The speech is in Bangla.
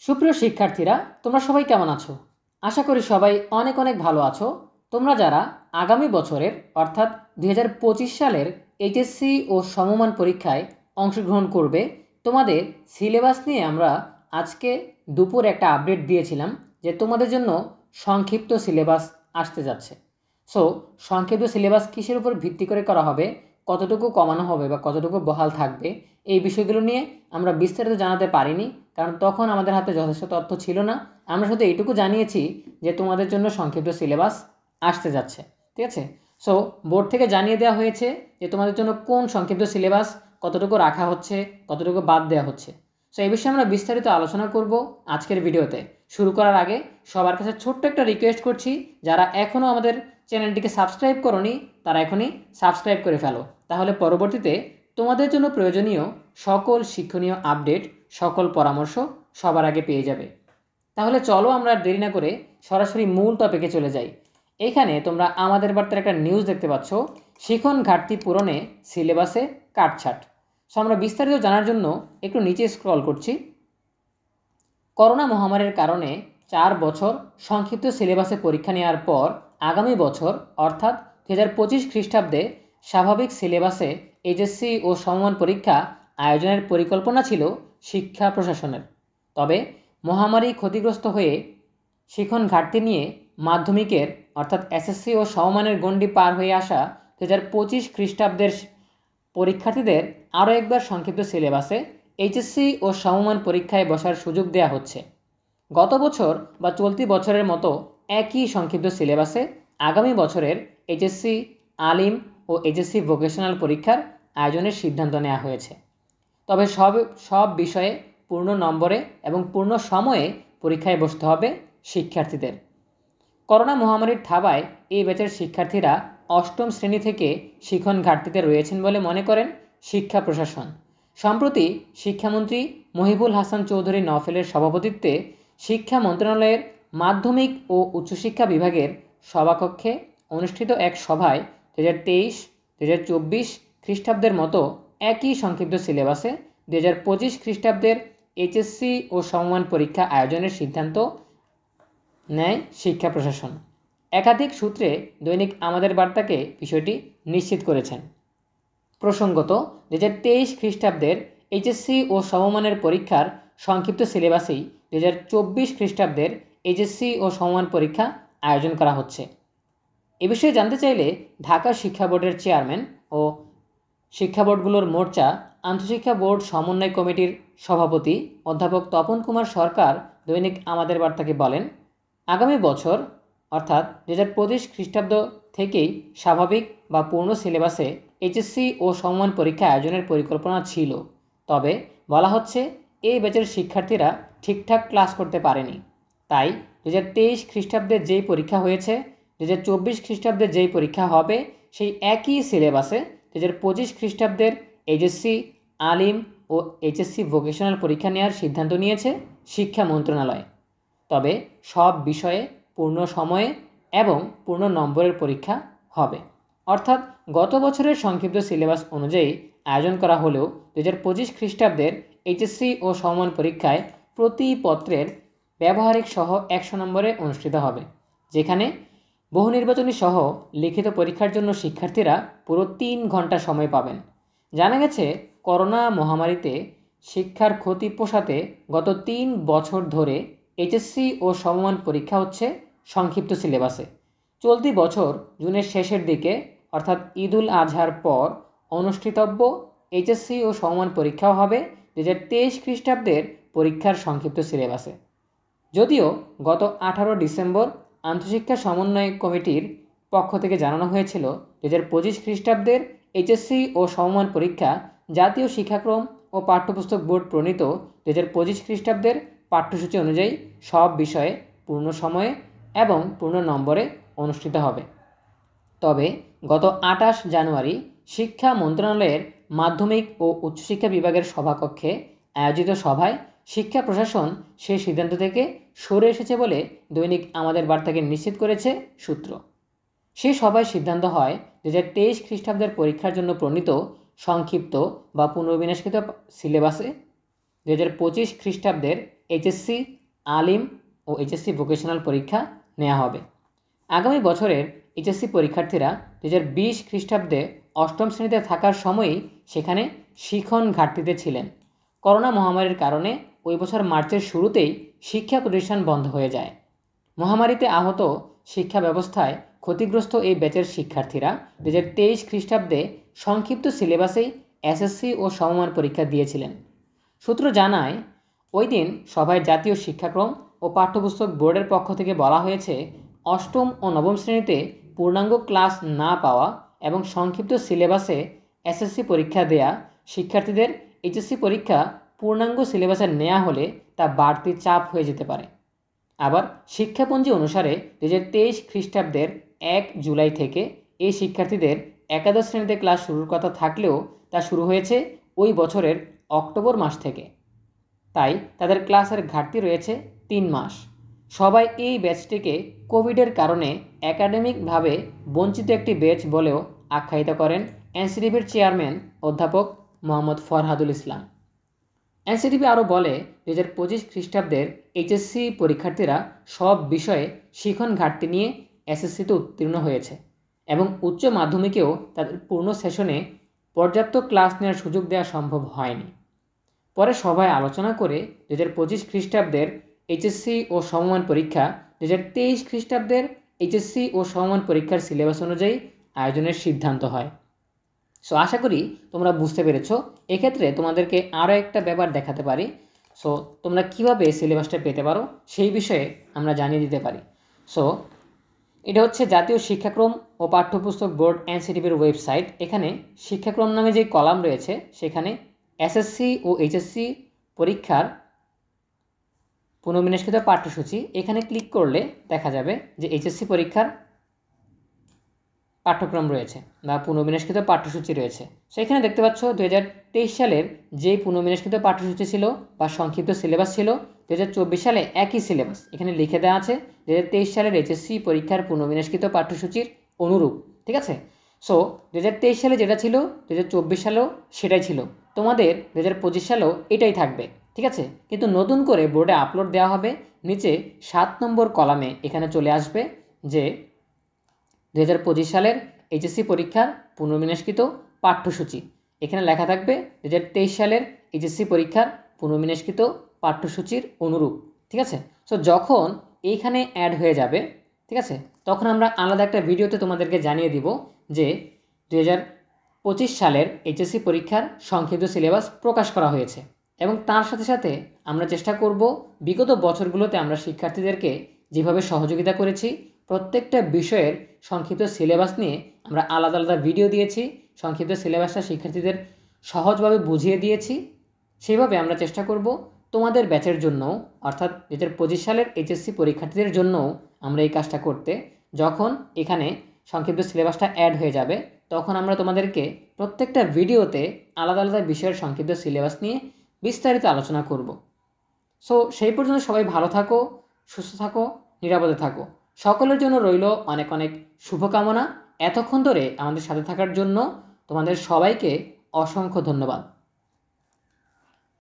সুপ্রিয় শিক্ষার্থীরা, তোমরা সবাই কেমন আছো? আশা করি সবাই অনেক অনেক ভালো আছো। তোমরা যারা আগামী বছরের অর্থাৎ 2025 সালের এইচএসসি ও সমমান পরীক্ষায় অংশগ্রহণ করবে, তোমাদের সিলেবাস নিয়ে আমরা আজকে দুপুর একটা আপডেট দিয়েছিলাম যে তোমাদের জন্য সংক্ষিপ্ত সিলেবাস আসতে যাচ্ছে। সো সংক্ষিপ্ত সিলেবাস কিসের উপর ভিত্তি করে করা হবে, কতটুকু কমানো হবে বা কতটুকু বহাল থাকবে, এই বিষয়গুলো নিয়ে আমরা বিস্তারিত জানাতে পারিনি, কারণ তখন আমাদের হাতে যথেষ্ট তথ্য ছিল না। আমরা শুধু এইটুকু জানিয়েছি যে তোমাদের জন্য সংক্ষিপ্ত সিলেবাস আসতে যাচ্ছে, ঠিক আছে? সো বোর্ড থেকে জানিয়ে দেওয়া হয়েছে যে তোমাদের জন্য কোন সংক্ষিপ্ত সিলেবাস কতটুকু রাখা হচ্ছে, কতটুকু বাদ দেওয়া হচ্ছে। সো এই বিষয়ে আমরা বিস্তারিত আলোচনা করব আজকের ভিডিওতে। শুরু করার আগে সবার কাছে ছোট্ট একটা রিকোয়েস্ট করছি, যারা এখনও আমাদের চ্যানেলটিকে সাবস্ক্রাইব করোনি তারা এখনই সাবস্ক্রাইব করে ফেলো, তাহলে পরবর্তীতে তোমাদের জন্য প্রয়োজনীয় সকল শিক্ষণীয় আপডেট, সকল পরামর্শ সবার আগে পেয়ে যাবে। তাহলে চলো আমরা আর দেরি না করে সরাসরি মূল টপিকে চলে যাই। এইখানে তোমরা আমাদের বার্তার একটা নিউজ দেখতে পাচ্ছ, শিখন ঘাটতি পূরণে সিলেবাসে কাটছাট। সো আমরা বিস্তারিত জানার জন্য একটু নিচে স্ক্রল করছি। করোনা মহামারীর কারণে 4 বছর সংক্ষিপ্ত সিলেবাসে পরীক্ষা নেওয়ার পর আগামী বছর অর্থাৎ 2025 খ্রিস্টাব্দে স্বাভাবিক সিলেবাসে এইচএসসি ও সমমান পরীক্ষা আয়োজনের পরিকল্পনা ছিল শিক্ষা প্রশাসনের। তবে মহামারী ক্ষতিগ্রস্ত হয়ে শিখন ঘাটতি নিয়ে মাধ্যমিকের অর্থাৎ এসএসসি ও সমমানের গণ্ডি পার হয়ে আসা 2025 খ্রিস্টাব্দের পরীক্ষার্থীদের আরও একবার সংক্ষিপ্ত সিলেবাসে এইচএসসি ও সমমান পরীক্ষায় বসার সুযোগ দেওয়া হচ্ছে। গত বছর বা চলতি বছরের মতো একই সংক্ষিপ্ত সিলেবাসে আগামী বছরের এইচএসসি আলিম ও এইচএসসি ভোকেশনাল পরীক্ষার আয়োজনের সিদ্ধান্ত নেওয়া হয়েছে। তবে সব বিষয়ে পূর্ণ নম্বরে এবং পূর্ণ সময়ে পরীক্ষায় বসতে হবে শিক্ষার্থীদের। করোনা মহামারীর থাবায় এই ব্যাচের শিক্ষার্থীরা অষ্টম শ্রেণী থেকে শিখন ঘাটতিতে রয়েছেন বলে মনে করেন শিক্ষা প্রশাসন। সম্প্রতি শিক্ষামন্ত্রী মহিবুল হাসান চৌধুরী নওফেলের সভাপতিত্বে শিক্ষা মন্ত্রণালয়ের মাধ্যমিক ও উচ্চশিক্ষা বিভাগের সভাকক্ষে অনুষ্ঠিত এক সভায় 2023-2024 খ্রিস্টাব্দের মতো একই সংক্ষিপ্ত সিলেবাসে 2025 খ্রিস্টাব্দের এইচএসসি ও সমমান পরীক্ষা আয়োজনের সিদ্ধান্ত নেয় শিক্ষা প্রশাসন। একাধিক সূত্রে দৈনিক আমাদের বার্তাকে বিষয়টি নিশ্চিত করেছেন। প্রসঙ্গত 2023 খ্রিস্টাব্দের এইচএসসি ও সমমানের পরীক্ষার সংক্ষিপ্ত সিলেবাসেই 2024 খ্রিস্টাব্দের এইচএসসি ও সমমান পরীক্ষা আয়োজন করা হচ্ছে। এ বিষয়ে জানতে চাইলে ঢাকা শিক্ষা বোর্ডের চেয়ারম্যান ও শিক্ষা বোর্ডগুলোর মোর্চা আন্তঃশিক্ষা বোর্ড সমন্বয় কমিটির সভাপতি অধ্যাপক তপন কুমার সরকার দৈনিক আমাদের বার্তাকে বলেন, আগামী বছর অর্থাৎ 2025 খ্রিস্টাব্দ থেকেই স্বাভাবিক বা পূর্ণ সিলেবাসে এইচএসসি ও সমমান পরীক্ষা আয়োজনের পরিকল্পনা ছিল। তবে বলা হচ্ছে এই ব্যাচের শিক্ষার্থীরা ঠিকঠাক ক্লাস করতে পারেনি, তাই 2023 খ্রিস্টাব্দে যেই পরীক্ষা হয়েছে 2024 খ্রিস্টাব্দে যেই পরীক্ষা হবে সেই একই সিলেবাসে 2025 খ্রিস্টাব্দের এইচএসসি আলিম ও এইচএসসি ভোকেশনাল পরীক্ষা নেওয়ার সিদ্ধান্ত নিয়েছে শিক্ষা মন্ত্রণালয়। তবে সব বিষয়ে পূর্ণ সময়ে এবং পূর্ণ নম্বরের পরীক্ষা হবে। অর্থাৎ গত বছরের সংক্ষিপ্ত সিলেবাস অনুযায়ী আয়োজন করা হলেও 2025 খ্রিস্টাব্দের এইচএসসি ও সমমান পরীক্ষায় প্রতি পত্রের ব্যবহারিক সহ 100 নম্বরে অনুষ্ঠিত হবে, যেখানে বহু নির্বাচনী সহ লিখিত পরীক্ষার জন্য শিক্ষার্থীরা পুরো 3 ঘন্টা সময় পাবেন। জানা গেছে করোনা মহামারীতে শিক্ষার ক্ষতি পোষাতে গত 3 বছর ধরে এইচএসসি ও সমমান পরীক্ষা হচ্ছে সংক্ষিপ্ত সিলেবাসে। চলতি বছর জুনের শেষের দিকে অর্থাৎ ঈদুল আজহার পর অনুষ্ঠিতব্য এইচএসসি ও সমমান পরীক্ষাও হবে 2023 খ্রিস্টাব্দের পরীক্ষার সংক্ষিপ্ত সিলেবাসে। যদিও গত 18 ডিসেম্বর আন্তঃশিক্ষা সমন্বয় কমিটির পক্ষ থেকে জানানো হয়েছিল 2025 খ্রিস্টাব্দের এইচএসসি ও সমমান পরীক্ষা জাতীয় শিক্ষাক্রম ও পাঠ্যপুস্তক বোর্ড প্রণীত 2025 খ্রিস্টাব্দের পাঠ্যসূচি অনুযায়ী সব বিষয়ে পূর্ণ সময়ে এবং পূর্ণ নম্বরে অনুষ্ঠিত হবে। তবে গত 28 জানুয়ারি শিক্ষা মন্ত্রণালয়ের মাধ্যমিক ও উচ্চশিক্ষা বিভাগের সভাকক্ষে আয়োজিত সভায় শিক্ষা প্রশাসন সেই সিদ্ধান্ত থেকে সরে এসেছে বলে দৈনিক আমাদের বার্তাকে নিশ্চিত করেছে সূত্র। সেই সভায় সিদ্ধান্ত হয় 2023 খ্রিস্টাব্দের পরীক্ষার জন্য প্রণীত সংক্ষিপ্ত বা পুনর্বিন্যাসকৃত সিলেবাসে 2025 খ্রিস্টাব্দের এইচএসসি আলিম ও এইচএসসি ভোকেশনাল পরীক্ষা নেওয়া হবে। আগামী বছরের এইচএসসি পরীক্ষার্থীরা 2020 খ্রিস্টাব্দে অষ্টম শ্রেণীতে থাকার সময়ই সেখানে শিখন ঘাটতিতে ছিলেন। করোনা মহামারীর কারণে ওই বছর মার্চের শুরুতেই শিক্ষা প্রতিষ্ঠান বন্ধ হয়ে যায়। মহামারীতে আহত শিক্ষা ব্যবস্থায় ক্ষতিগ্রস্ত এই ব্যাচের শিক্ষার্থীরা 2023 খ্রিস্টাব্দে সংক্ষিপ্ত সিলেবাসেই এসএসসি ও সমমান পরীক্ষা দিয়েছিলেন। সূত্র জানায়, ওই দিন সভায় জাতীয় শিক্ষাক্রম ও পাঠ্যপুস্তক বোর্ডের পক্ষ থেকে বলা হয়েছে, অষ্টম ও নবম শ্রেণীতে পূর্ণাঙ্গ ক্লাস না পাওয়া এবং সংক্ষিপ্ত সিলেবাসে এসএসসি পরীক্ষা দেয়া শিক্ষার্থীদের এইচএসসি পরীক্ষা পূর্ণাঙ্গ সিলেবাসে নেওয়া হলে তা বাড়তি চাপ হয়ে যেতে পারে। আবার শিক্ষাপঞ্জি অনুসারে 2023 খ্রিস্টাব্দের 1 জুলাই থেকে এই শিক্ষার্থীদের একাদশ শ্রেণীতে ক্লাস শুরুর কথা থাকলেও তা শুরু হয়েছে ওই বছরের অক্টোবর মাস থেকে। তাই তাদের ক্লাসের ঘাটতি রয়েছে 3 মাস। সবাই এই ব্যাচটিকে কোভিডের কারণে একাডেমিকভাবে বঞ্চিত একটি ব্যাচ বলেও আখ্যায়িত করেন এনসিটিভির চেয়ারম্যান অধ্যাপক মোহাম্মদ ফরহাদুল ইসলাম। এনসিটিভি আরও বলে, 2025 খ্রিস্টাব্দের এইচএসসি পরীক্ষার্থীরা সব বিষয়ে শিখন ঘাটতি নিয়ে এসএসসিতে উত্তীর্ণ হয়েছে এবং উচ্চ মাধ্যমিকেও তাদের পূর্ণ সেশনে পর্যাপ্ত ক্লাস নেওয়ার সুযোগ দেওয়া সম্ভব হয়নি। পরে সভায় আলোচনা করে 2025 খ্রিস্টাব্দের এইচএসসি ও সমমান পরীক্ষা 2023 খ্রিস্টাব্দের এইচএসসি ও সমমান পরীক্ষার সিলেবাস অনুযায়ী আয়োজনের সিদ্ধান্ত হয়। সো আশা করি তোমরা বুঝতে পেরেছো। এক্ষেত্রে তোমাদেরকে আরও একটা ব্যাপার দেখাতে পারি। সো তোমরা কিভাবে সিলেবাসটা পেতে পারো সেই বিষয়ে আমরা জানিয়ে দিতে পারি। সো এটা হচ্ছে জাতীয় শিক্ষাক্রম ও পাঠ্যপুস্তক বোর্ড এনসিটিভির ওয়েবসাইট। এখানে শিক্ষাক্রম নামে যে কলাম রয়েছে সেখানে এসএসসি ও এইচএসসি পরীক্ষার পুনর্বিন্যাসকৃত পাঠ্যসূচি, এখানে ক্লিক করলে দেখা যাবে যে এইচএসসি পরীক্ষার পাঠ্যক্রম রয়েছে বা পুনর্বিন্যাসকৃত পাঠ্যসূচি রয়েছে। সো এখানে দেখতে পাচ্ছ 2023 সালের যে পুনর্বিন্যাসকৃত পাঠ্যসূচি ছিল বা সংক্ষিপ্ত সিলেবাস ছিল 2024 সালে একই সিলেবাস এখানে লিখে দেওয়া আছে 2023 সালের এইচএসসি পরীক্ষার পুনর্বিন্যাসকৃত পাঠ্যসূচির অনুরূপ। ঠিক আছে। সো 2023 সালে যেটা ছিল 2024 সালেও সেটাই ছিল, তোমাদের 2025 সালেও এটাই থাকবে। ঠিক আছে। কিন্তু নতুন করে বোর্ডে আপলোড দেওয়া হবে। নিচে 7 নম্বর কলামে এখানে চলে আসবে যে 2025 সালের এইচএসসি পরীক্ষার পুনর্বিন্যাসকৃত পাঠ্যসূচি। এখানে লেখা থাকবে 2023 সালের এইচএসসি পরীক্ষার পুনর্বিন্যাসকৃত পাঠ্যসূচির অনুরূপ। ঠিক আছে। সো যখন এইখানে অ্যাড হয়ে যাবে, ঠিক আছে, তখন আমরা আলাদা একটা ভিডিওতে তোমাদেরকে জানিয়ে দিব যে 2025 সালের এইচএসসি পরীক্ষার সংক্ষিপ্ত সিলেবাস প্রকাশ করা হয়েছে। এবং তার সাথে সাথে আমরা চেষ্টা করব বিগত বছরগুলোতে আমরা শিক্ষার্থীদেরকে যেভাবে সহযোগিতা করেছি প্রত্যেকটা বিষয়ের সংক্ষিপ্ত সিলেবাস নিয়ে আমরা আলাদা আলাদা ভিডিও দিয়েছি, সংক্ষিপ্ত সিলেবাসটা শিক্ষার্থীদের সহজভাবে বুঝিয়ে দিয়েছি। সেইভাবে আমরা চেষ্টা করব তোমাদের ব্যাচের জন্য অর্থাৎ 2025 সালের এইচএসসি পরীক্ষার্থীদের জন্যও আমরা এই কাজটা করতে। যখন এখানে সংক্ষিপ্ত সিলেবাসটা অ্যাড হয়ে যাবে তখন আমরা তোমাদেরকে প্রত্যেকটা ভিডিওতে আলাদা আলাদা বিষয়ের সংক্ষিপ্ত সিলেবাস নিয়ে বিস্তারিত আলোচনা করব। সো সেই পর্যন্ত সবাই ভালো থাকো, সুস্থ থাকো, নিরাপদে থাকো। সকলের জন্য রইল অনেক অনেক শুভকামনা। এতক্ষণ ধরে আমাদের সাথে থাকার জন্য তোমাদের সবাইকে অসংখ্য ধন্যবাদ।